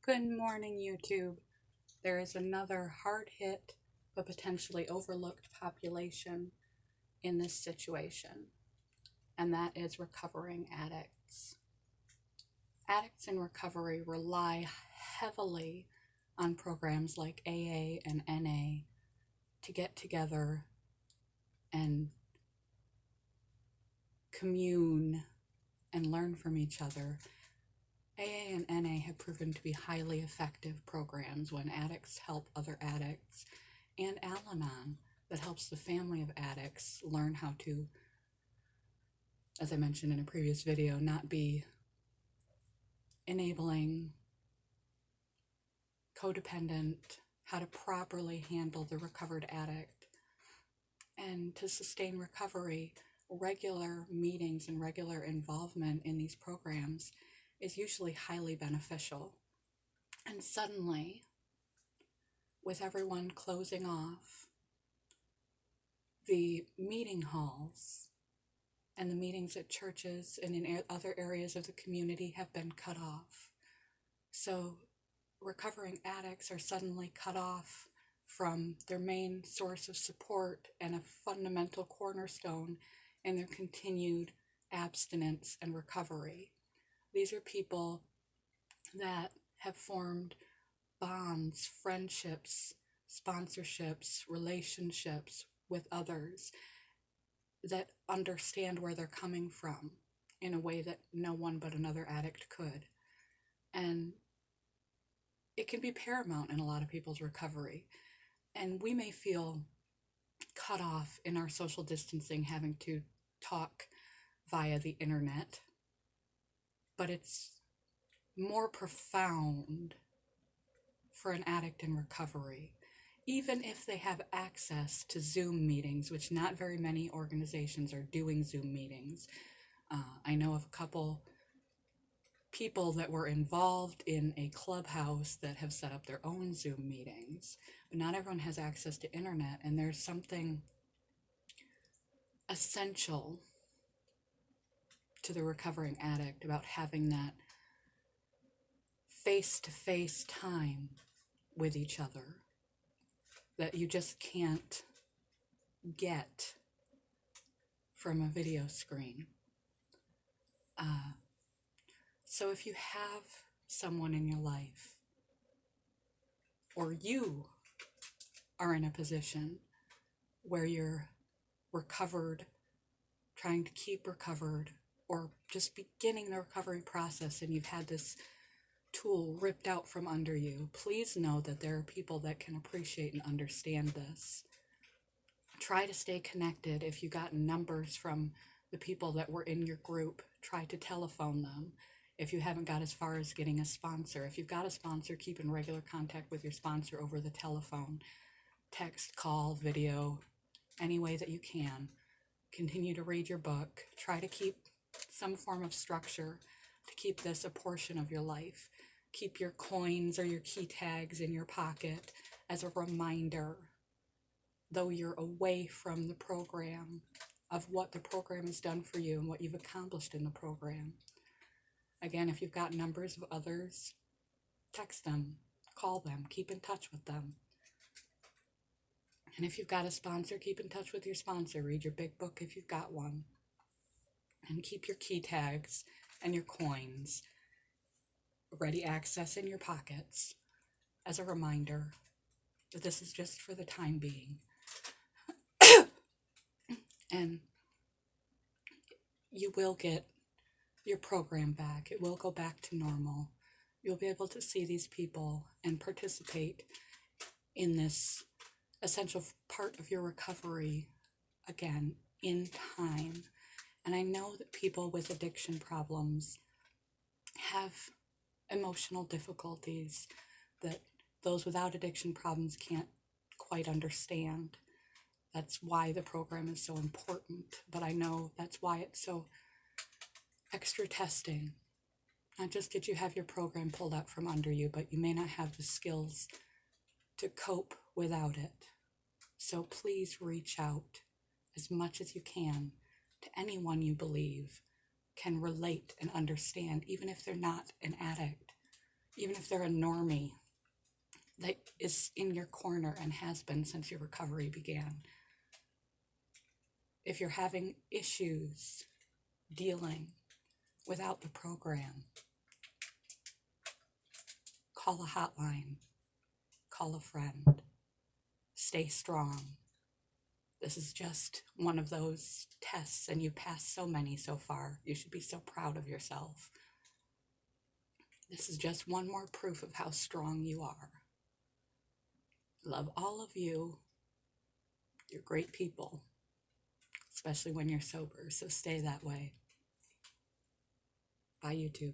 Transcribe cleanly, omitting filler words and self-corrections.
Good morning, YouTube. There is another hard-hit but potentially overlooked population in this situation, and that is recovering addicts. Addicts in recovery rely heavily on programs like AA and NA to get together and commune and learn from each other. AA and NA have proven to be highly effective programs when addicts help other addicts, and Al-Anon that helps the family of addicts learn how to, as I mentioned in a previous video, not be enabling, codependent, how to properly handle the recovered addict. And to sustain recovery, regular meetings and regular involvement in these programs is usually highly beneficial. And suddenly, with everyone closing off, the meeting halls and the meetings at churches and in other areas of the community have been cut off. So recovering addicts are suddenly cut off from their main source of support and a fundamental cornerstone in their continued abstinence and recovery. These are people that have formed bonds, friendships, sponsorships, relationships with others that understand where they're coming from in a way that no one but another addict could. And it can be paramount in a lot of people's recovery. And we may feel cut off in our social distancing, having to talk via the internet, but it's more profound for an addict in recovery, even if they have access to Zoom meetings, which not very many organizations are doing Zoom meetings. I know of a couple people that were involved in a clubhouse that have set up their own Zoom meetings, but not everyone has access to internet, and there's something essential to the recovering addict about having that face-to-face time with each other that you just can't get from a video screen. So if you have someone in your life, or you are in a position where you're recovered, trying to keep recovered, or just beginning the recovery process and you've had this tool ripped out from under you, please know that there are people that can appreciate and understand this. Try to stay connected. If you got numbers from the people that were in your group, try to telephone them. If you haven't got as far as getting a sponsor, if you've got a sponsor, keep in regular contact with your sponsor over the telephone, text, call, video, any way that you can. Continue to read your book. Try to keep some form of structure to keep this a portion of your life. Keep your coins or your key tags in your pocket as a reminder, though you're away from the program, of what the program has done for you and what you've accomplished in the program. Again, if you've got numbers of others, text them, call them, keep in touch with them. And if you've got a sponsor, keep in touch with your sponsor. Read your big book if you've got one. And keep your key tags and your coins ready access in your pockets as a reminder that this is just for the time being. And you will get your program back. It will go back to normal. You'll be able to see these people and participate in this essential part of your recovery again in time. And I know that people with addiction problems have emotional difficulties that those without addiction problems can't quite understand. That's why the program is so important, but I know that's why it's so extra testing. Not just did you have your program pulled out from under you, but you may not have the skills to cope without it. So please reach out as much as you can to anyone you believe can relate and understand, even if they're not an addict. even if they're a normie that is in your corner and has been since your recovery began. If you're having issues dealing without the program, call a hotline, call a friend, stay strong. This is just one of those tests, and you passed so many so far. You should be so proud of yourself. This is just one more proof of how strong you are. Love all of you. You're great people, especially when you're sober, so stay that way. Bye, YouTube.